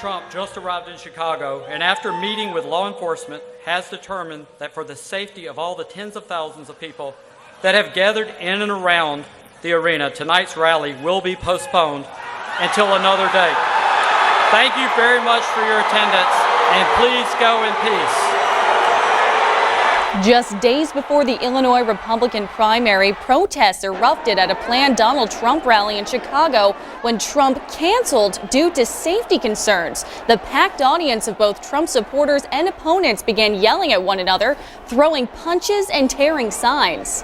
Trump just arrived in Chicago and after meeting with law enforcement has determined that for the safety of all the tens of thousands of people that have gathered in and around the arena, tonight's rally will be postponed until another day. Thank you very much for your attendance, and please go in peace. Just days before the Illinois Republican primary, protests erupted at a planned Donald Trump rally in Chicago when Trump canceled due to safety concerns. The packed audience of both Trump supporters and opponents began yelling at one another, throwing punches and tearing signs.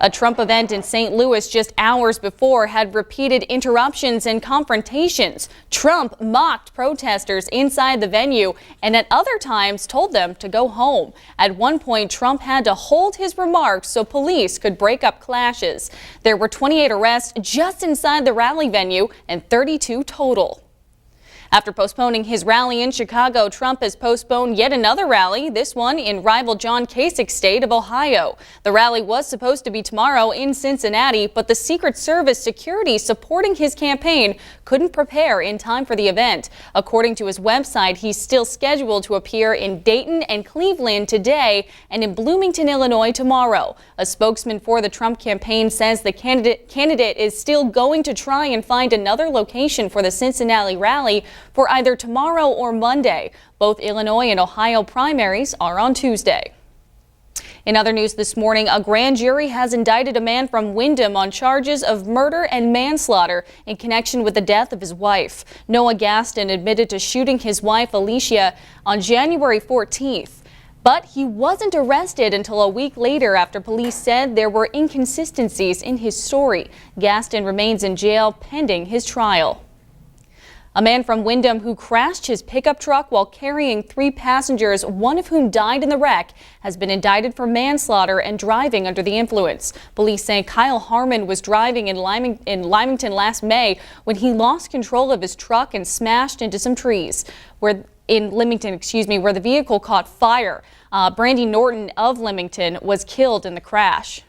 A Trump event in St. Louis just hours before had repeated interruptions and confrontations. Trump mocked protesters inside the venue and at other times told them to go home. At one point, Trump had to hold his remarks so police could break up clashes. There were 28 arrests just inside the rally venue and 32 total. After postponing his rally in Chicago, Trump has postponed yet another rally, this one in rival John Kasich's state of Ohio. The rally was supposed to be tomorrow in Cincinnati, but the Secret Service security supporting his campaign couldn't prepare in time for the event. According to his website, he's still scheduled to appear in Dayton and Cleveland today and in Bloomington, Illinois tomorrow. A spokesman for the Trump campaign says the candidate is still going to try and find another location for the Cincinnati rally for either tomorrow or Monday. Both Illinois and Ohio primaries are on Tuesday. In other news this morning, a grand jury has indicted a man from Windham on charges of murder and manslaughter in connection with the death of his wife. Noah Gaston admitted to shooting his wife, Alicia, on January 14th. But he wasn't arrested until a week later after police said there were inconsistencies in his story. Gaston remains in jail pending his trial. A man from Windham who crashed his pickup truck while carrying 3 passengers, one of whom died in the wreck, has been indicted for manslaughter and driving under the influence. Police say Kyle Harmon was driving in Lymington last May when he lost control of his truck and smashed into some trees. Where the vehicle caught fire. Brandy Norton of Leamington was killed in the crash.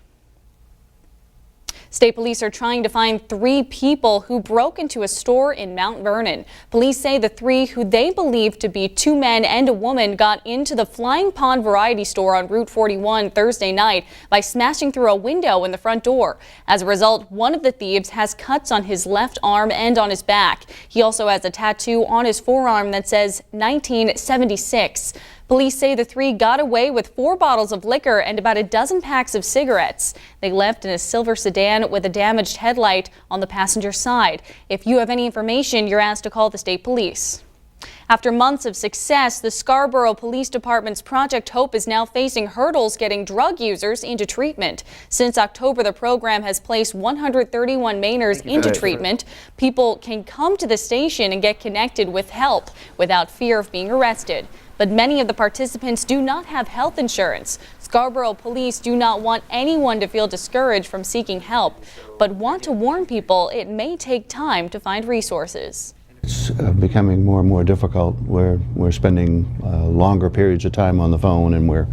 State police are trying to find 3 people who broke into a store in Mount Vernon. Police say the 3, who they believe to be 2 men and a woman, got into the Flying Pond variety store on Route 41 Thursday night by smashing through a window in the front door. As a result, one of the thieves has cuts on his left arm and on his back. He also has a tattoo on his forearm that says 1976. Police say the 3 got away with 4 bottles of liquor and about a dozen packs of cigarettes. They left in a silver sedan with a damaged headlight on the passenger side. If you have any information, you're asked to call the state police. After months of success, the Scarborough Police Department's Project Hope is now facing hurdles getting drug users into treatment. Since October, the program has placed 131 Mainers into treatment. People can come to the station and get connected with help without fear of being arrested. But many of the participants do not have health insurance. Scarborough police do not want anyone to feel discouraged from seeking help, but want to warn people it may take time to find resources. It's becoming more and more difficult. We're spending longer periods of time on the phone, and we're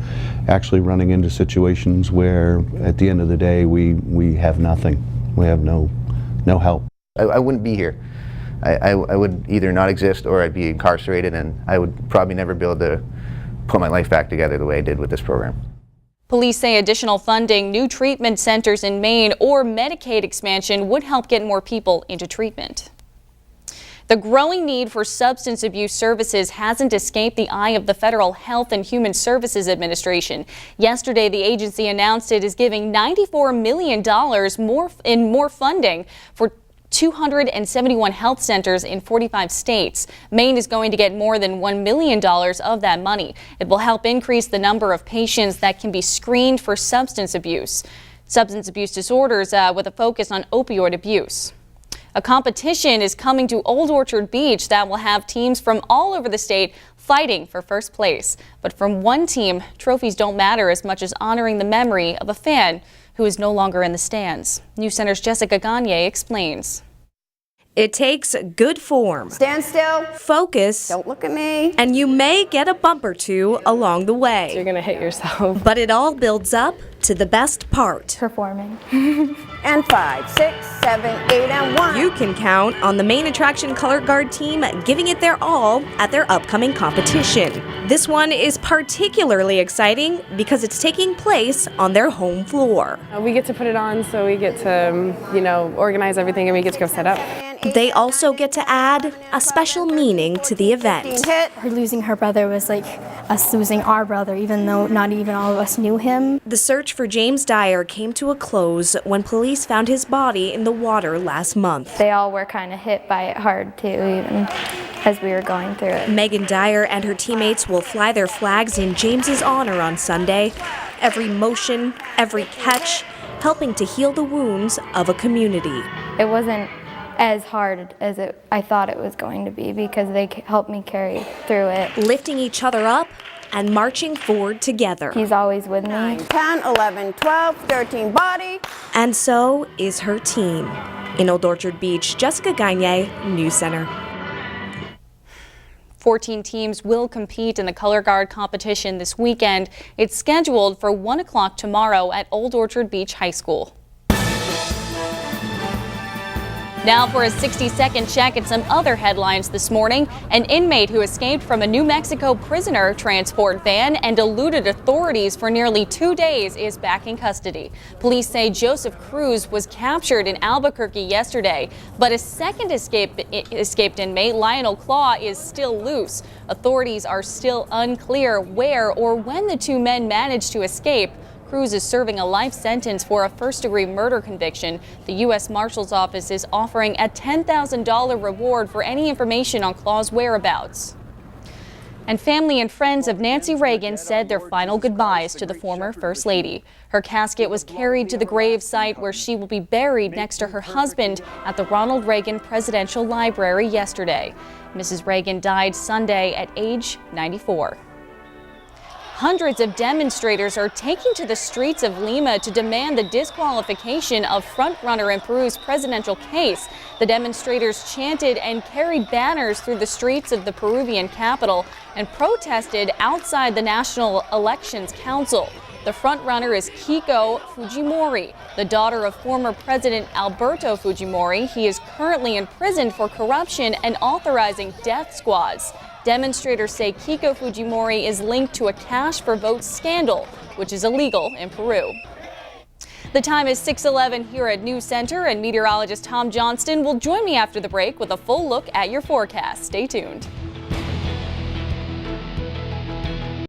actually running into situations where at the end of the day we have nothing. We have no help. I wouldn't be here. I would either not exist or I'd be incarcerated, and I would probably never be able to put my life back together the way I did with this program. Police say additional funding, new treatment centers in Maine, or Medicaid expansion would help get more people into treatment. The growing need for substance abuse services hasn't escaped the eye of the Federal Health and Human Services Administration. Yesterday, the agency announced it is giving $94 million more funding for 271 health centers in 45 states. Maine is going to get more than $1 million of that money. It will help increase the number of patients that can be screened for substance abuse disorders with a focus on opioid abuse. A competition is coming to Old Orchard Beach that will have teams from all over the state fighting for first place. But from one team, trophies don't matter as much as honoring the memory of a fan who is no longer in the stands. News Center's Jessica Gagne explains. It takes good form. Stand still. Focus. Don't look at me. And you may get a bump or two along the way. You're going to hit yourself. But it all builds up to the best part. Performing. And 5, 6, 7, 8, and 1. You can count on the main attraction color guard team giving it their all at their upcoming competition. This one is particularly exciting because it's taking place on their home floor. We get to put it on, so we get to, organize everything, and we get to go set up. They also get to add a special meaning to the event. Her losing her brother was like us losing our brother, even though not even all of us knew him. The search for James Dyer came to a close when police found his body in the water last month. They all were kind of hit by it hard too, even as we were going through it. Megan Dyer and her teammates will fly their flags in James's honor on Sunday. Every motion, every catch, helping to heal the wounds of a community. It wasn't as hard as I thought it was going to be because they helped me carry through it. Lifting each other up and marching forward together. He's always with me. 9, 10, 11, 12, 13, body. And so is her team. In Old Orchard Beach, Jessica Gagne, News Center. 14 teams will compete in the Color Guard competition this weekend. It's scheduled for 1 o'clock tomorrow at Old Orchard Beach High School. Now for a 60-second check at some other headlines this morning. An inmate who escaped from a New Mexico prisoner transport van and eluded authorities for nearly 2 days is back in custody. Police say Joseph Cruz was captured in Albuquerque yesterday, but a second escaped inmate, Lionel Claw, is still loose. Authorities are still unclear where or when the two men managed to escape. Cruz is serving a life sentence for a first-degree murder conviction. The U.S. Marshal's Office is offering a $10,000 reward for any information on Claw's whereabouts. And family and friends of Nancy Reagan said their final goodbyes to the former First Lady. Her casket was carried to the grave site where she will be buried next to her husband at the Ronald Reagan Presidential Library yesterday. Mrs. Reagan died Sunday at age 94. Hundreds of demonstrators are taking to the streets of Lima to demand the disqualification of frontrunner in Peru's presidential case. The demonstrators chanted and carried banners through the streets of the Peruvian capital and protested outside the National Elections Council. The frontrunner is Keiko Fujimori, the daughter of former President Alberto Fujimori. He is currently imprisoned for corruption and authorizing death squads. Demonstrators say Keiko Fujimori is linked to a cash for votes scandal, which is illegal in Peru. The time is 6:11 here at News Center, and meteorologist Tom Johnston will join me after the break with a full look at your forecast. Stay tuned.